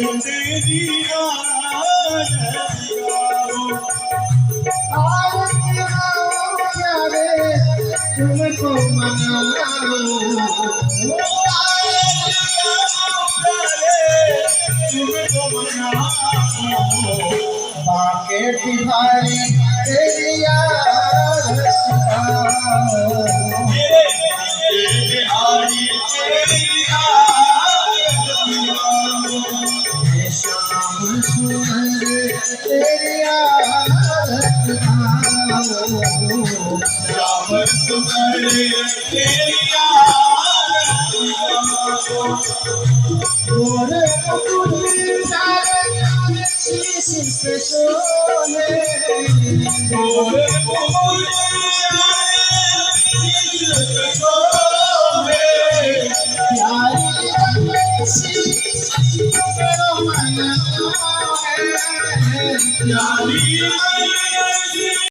तेरी आरती गाओ। आरती गाओ प्यारे तुमको मनाओ। तुमको मनाओ। बाके बिहारी तेरी आरती गाओ। बिहारी तेरी आरती गाओ। श्याम सुंदर तेरी आरती गाओ। श्याम सुंदर तेरी आरती गाओ। गोरे मुकुट सारे शीश पे सोहे। गोरे मुकुट सोहे। प्यारी सी तेरो मन है। प्यारी